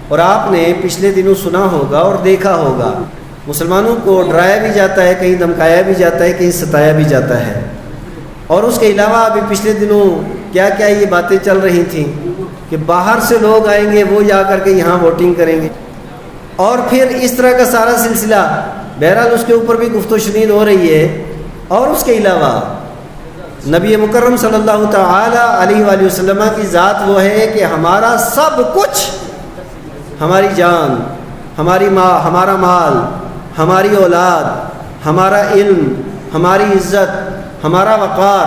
اور آپ نے پچھلے دنوں سنا ہوگا اور دیکھا ہوگا، مسلمانوں کو ڈرایا بھی جاتا ہے، کہیں دھمکایا بھی جاتا ہے، کہیں ستایا بھی جاتا ہے۔ اور اس کے علاوہ ابھی پچھلے دنوں کیا کیا یہ باتیں چل رہی تھیں کہ باہر سے لوگ آئیں گے، وہ جا کر کے یہاں ووٹنگ کریں گے، اور پھر اس طرح کا سارا سلسلہ۔ بہرحال اس کے اوپر بھی گفت و شنید ہو رہی ہے۔ اور اس کے علاوہ نبی مکرم صلی اللہ تعالی علیہ وآلہ وسلم کی ذات وہ ہے کہ ہمارا سب کچھ، ہماری جان، ہماری ماں، ہمارا مال، ہماری اولاد، ہمارا علم، ہماری عزت، ہمارا وقار،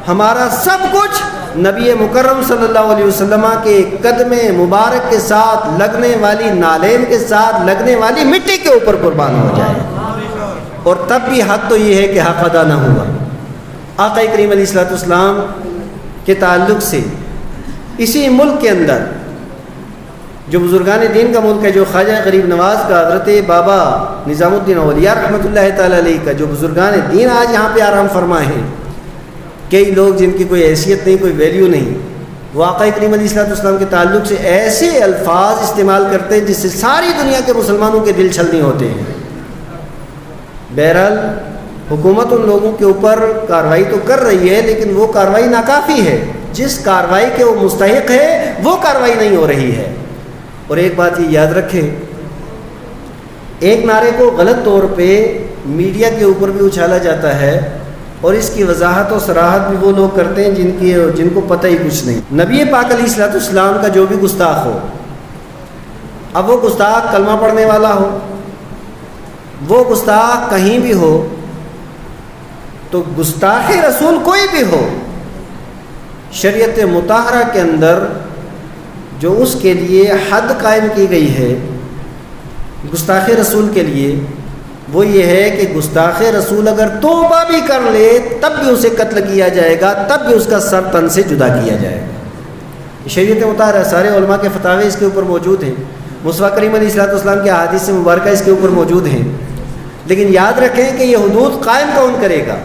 ہمارا سب کچھ نبی مکرم صلی اللہ علیہ وسلم کے قدم مبارک کے ساتھ لگنے والی نالین کے ساتھ لگنے والی مٹی کے اوپر قربان ہو جائے۔ اور تب بھی حق تو یہ ہے کہ حق ادا نہ ہوا۔ آقا کریم علیہ الصلوۃ والسلام کے تعلق سے اسی ملک کے اندر جو بزرگان دین کا ملک ہے، جو خواجہ غریب نواز کا حضرت بابا نظام الدین اولیاء رحمۃ اللہ تعالی علیہ کا جو بزرگان دین آج یہاں پہ آرام فرما ہیں، کئی لوگ جن کی کوئی حیثیت نہیں، کوئی ویلیو نہیں، وہ آقا کریم علیہ الصلوۃ والسلام کے تعلق سے ایسے الفاظ استعمال کرتے ہیں جس سے ساری دنیا کے مسلمانوں کے دل چھلنی ہوتے ہیں۔ بہرحال حکومت ان لوگوں کے اوپر کارروائی تو کر رہی ہے، لیکن وہ کارروائی ناکافی ہے۔ جس کارروائی کے وہ مستحق ہے وہ کارروائی نہیں ہو رہی ہے۔ اور ایک بات یہ یاد رکھیں، ایک نعرے کو غلط طور پہ میڈیا کے اوپر بھی اچھالا جاتا ہے، اور اس کی وضاحت و صراحت بھی وہ لوگ کرتے ہیں جن کو پتہ ہی کچھ نہیں۔ نبی پاک علیہ الصلوۃ والسلام کا جو بھی گستاخ ہو، اب وہ گستاخ کلمہ پڑھنے والا ہو، وہ گستاخ کہیں بھی ہو، تو گستاخ رسول کوئی بھی ہو، شریعت مطہرہ کے اندر جو اس کے لیے حد قائم کی گئی ہے گستاخ رسول کے لیے، وہ یہ ہے کہ گستاخ رسول اگر توبہ بھی کر لے تب بھی اسے قتل کیا جائے گا، تب بھی اس کا سر تن سے جدا کیا جائے گا۔ شریعت مطہرہ سارے علماء کے فتاوے اس کے اوپر موجود ہیں، مصطفیٰ کریم علیہ الصلوۃ والسلام کے احادیث مبارکہ اس کے اوپر موجود ہیں۔ لیکن یاد رکھیں کہ یہ حدود قائم کون کرے گا؟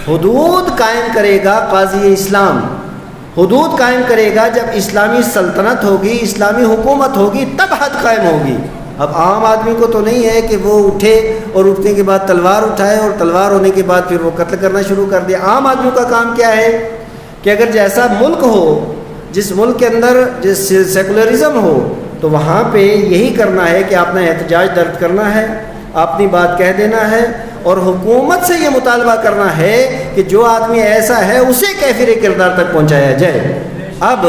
حدود قائم کرے گا قاضی اسلام۔ حدود قائم کرے گا جب اسلامی سلطنت ہوگی، اسلامی حکومت ہوگی، تب حد قائم ہوگی۔ اب عام آدمی کو تو نہیں ہے کہ وہ اٹھے اور اٹھنے کے بعد تلوار اٹھائے اور تلوار ہونے کے بعد پھر وہ قتل کرنا شروع کر دے۔ عام آدمی کا کام کیا ہے کہ اگر جیسا ملک ہو، جس ملک کے اندر جس سیکولرزم ہو، تو وہاں پہ یہی کرنا ہے کہ اپنا احتجاج درج کرنا ہے، اپنی بات کہہ دینا ہے، اور حکومت سے یہ مطالبہ کرنا ہے کہ جو آدمی ایسا ہے اسے کیفر کردار تک پہنچایا جائے۔ اب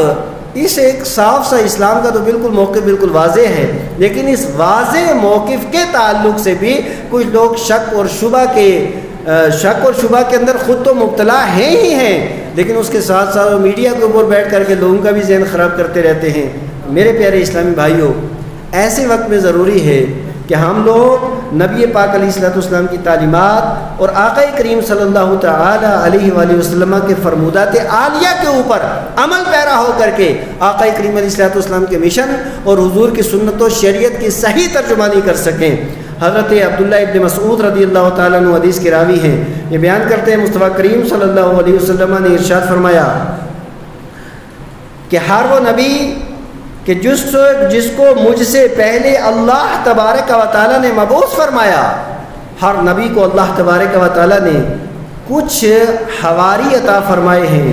اس ایک صاف سا اسلام کا تو بالکل موقف بالکل واضح ہے، لیکن اس واضح موقف کے تعلق سے بھی کچھ لوگ شک اور شبہ کے اندر خود تو مبتلا ہیں ہی ہیں، لیکن اس کے ساتھ ساتھ میڈیا کے اوپر بیٹھ کر کے لوگوں کا بھی ذہن خراب کرتے رہتے ہیں۔ میرے پیارے اسلامی بھائیوں، ایسے وقت میں ضروری ہے کہ ہم لوگ نبی پاک علیہ الصلوۃ والسلام کی تعلیمات اور آقا کریم صلی اللہ تعالی علیہ وآلہ وسلم کے فرمودات عالیہ کے اوپر عمل پیرا ہو کر کے آقا کریم علیہ الصلوۃ والسلام کے مشن اور حضور کی سنت و شریعت کی صحیح ترجمانی کر سکیں۔ حضرت عبداللہ ابن مسعود رضی اللہ تعالیٰ عنہ حدیث کے راوی ہیں، یہ بیان کرتے ہیں مصطفیٰ کریم صلی اللہ علیہ وسلم نے ارشاد فرمایا کہ ہر وہ نبی کہ جس کو مجھ سے پہلے اللہ تبارک و تعالیٰ نے مبعوث فرمایا، ہر نبی کو اللہ تبارک و تعالیٰ نے کچھ حواری عطا فرمائے ہیں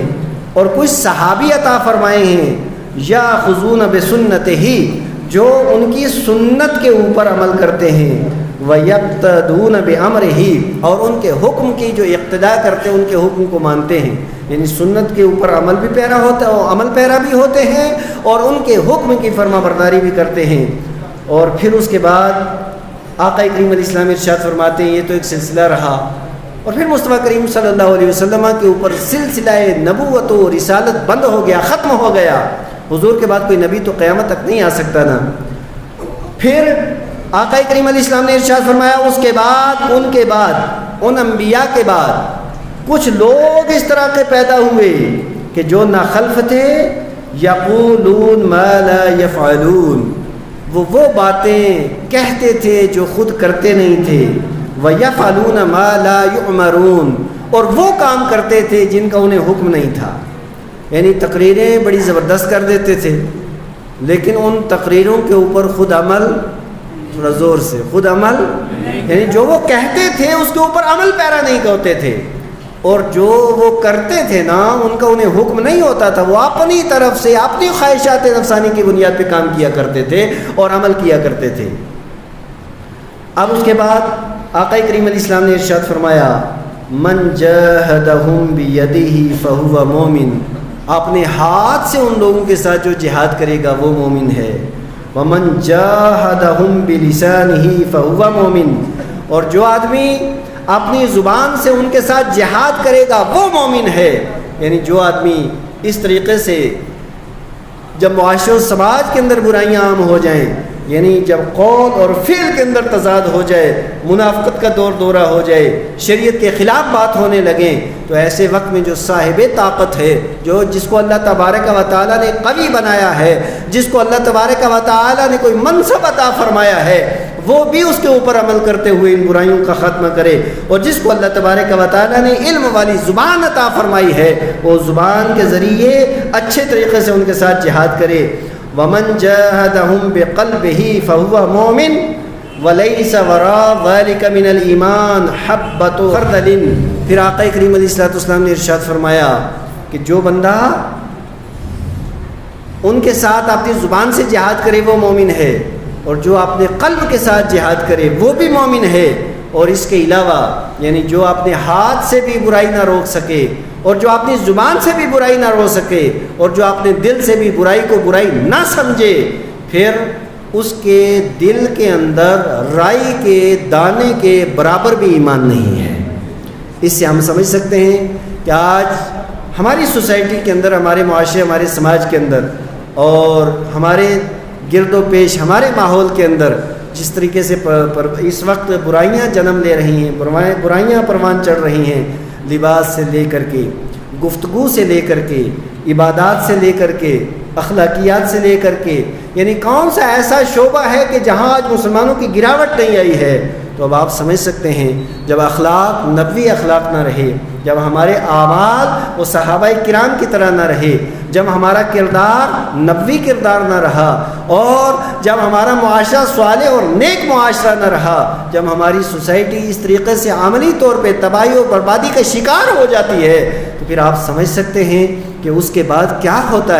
اور کچھ صحابی عطا فرمائے ہیں، یا خذون بسنت ہی، جو ان کی سنت کے اوپر عمل کرتے ہیں، وَيَقْتَدُونَ بِأَمْرِهِ، اور ان کے حکم کی جو اقتداء کرتے ہیں ان کے حکم کو مانتے ہیں، یعنی سنت کے اوپر عمل بھی پیرا ہوتا ہے، عمل پیرا بھی ہوتے ہیں اور ان کے حکم کی فرما برداری بھی کرتے ہیں۔ اور پھر اس کے بعد آقا کریم علیہ السلام ارشاد فرماتے ہیں، یہ تو ایک سلسلہ رہا، اور پھر مصطفیٰ کریم صلی اللہ علیہ وسلم کے اوپر سلسلہ نبوت و رسالت بند ہو گیا، ختم ہو گیا۔ حضور کے بعد کوئی نبی تو قیامت تک نہیں آ سکتا نا۔ پھر آقا کریم علیہ السلام نے ارشاد فرمایا، اس کے بعد ان انبیاء کے بعد کچھ لوگ اس طرح کے پیدا ہوئے کہ جو ناخلف تھے، یقولون ما لا یفعلون، وہ باتیں کہتے تھے جو خود کرتے نہیں تھے، وَيَفْعَلُونَ مَا لَا يُؤْمَرُونَ، اور وہ کام کرتے تھے جن کا انہیں حکم نہیں تھا، یعنی تقریریں بڑی زبردست کر دیتے تھے، لیکن ان تقریروں کے اوپر خود عمل، تھوڑا زور سے، خود عمل یعنی جو وہ کہتے تھے اس کے اوپر عمل پیرا نہیں کرتے تھے، اور جو وہ کرتے تھے نا ان کا انہیں حکم نہیں ہوتا تھا، وہ اپنی طرف سے اپنی خواہشات نفسانی کی بنیاد پہ کام کیا کرتے تھے اور عمل کیا کرتے تھے۔ اب اس کے بعد آقا کریم علیہ السلام نے ارشاد فرمایا من جاہدہم بیدہ فہو مومن، اپنے ہاتھ سے ان لوگوں کے ساتھ جو جہاد کرے گا وہ مومن ہے، ومن جاہدہم بلسانہ فہو مومن، اور جو آدمی اپنی زبان سے ان کے ساتھ جہاد کرے گا وہ مومن ہے۔ یعنی جو آدمی اس طریقے سے جب معاشرے و سماج کے اندر برائیاں عام ہو جائیں، یعنی جب قول اور فعل کے اندر تضاد ہو جائے، منافقت کا دور دورہ ہو جائے، شریعت کے خلاف بات ہونے لگیں، تو ایسے وقت میں جو صاحب طاقت ہے، جس کو اللہ تبارک و تعالیٰ نے قوی بنایا ہے، جس کو اللہ تبارک و تعالیٰ نے کوئی منصب عطا فرمایا ہے، وہ بھی اس کے اوپر عمل کرتے ہوئے ان برائیوں کا خاتمہ کرے، اور جس کو اللہ تبارک و تعالیٰ نے علم والی زبان عطا فرمائی ہے وہ زبان کے ذریعے اچھے طریقے سے ان کے ساتھ جہاد کرے۔ ومن جاہدہم بقلبہ فہو مومن ولیس وراء ذلک من الایمان حبۃ خردل۔ پھر آقا کریم علیہ السلام نے ارشاد فرمایا کہ جو بندہ ان کے ساتھ اپنی زبان سے جہاد کرے وہ مومن ہے، اور جو اپنے قلب کے ساتھ جہاد کرے وہ بھی مومن ہے، اور اس کے علاوہ یعنی جو اپنے ہاتھ سے بھی برائی نہ روک سکے، اور جو اپنی زبان سے بھی برائی نہ روک سکے، اور جو اپنے دل سے بھی برائی کو برائی نہ سمجھے، پھر اس کے دل کے اندر رائی کے دانے کے برابر بھی ایمان نہیں ہے۔ اس سے ہم سمجھ سکتے ہیں کہ آج ہماری سوسائٹی کے اندر، ہمارے معاشرے، ہمارے سماج کے اندر اور ہمارے گرد و پیش ہمارے ماحول کے اندر جس طریقے سے اس وقت برائیاں جنم لے رہی ہیں، برائیاں پروان چڑھ رہی ہیں، لباس سے لے کر کے، گفتگو سے لے کر کے، عبادات سے لے کر کے، اخلاقیات سے لے کر کے، یعنی کون سا ایسا شعبہ ہے کہ جہاں آج مسلمانوں کی گراوٹ نہیں آئی ہے؟ تو اب آپ سمجھ سکتے ہیں جب اخلاق نبوی اخلاق نہ رہے، جب ہمارے اعمال وہ صحابہ کرام کی طرح نہ رہے، جب ہمارا کردار نبوی کردار نہ رہا، اور جب ہمارا معاشرہ صالح اور نیک معاشرہ نہ رہا، جب ہماری سوسائٹی اس طریقے سے عملی طور پہ تباہی و بربادی کا شکار ہو جاتی ہے، تو پھر آپ سمجھ سکتے ہیں کہ اس کے بعد کیا ہوتا ہے۔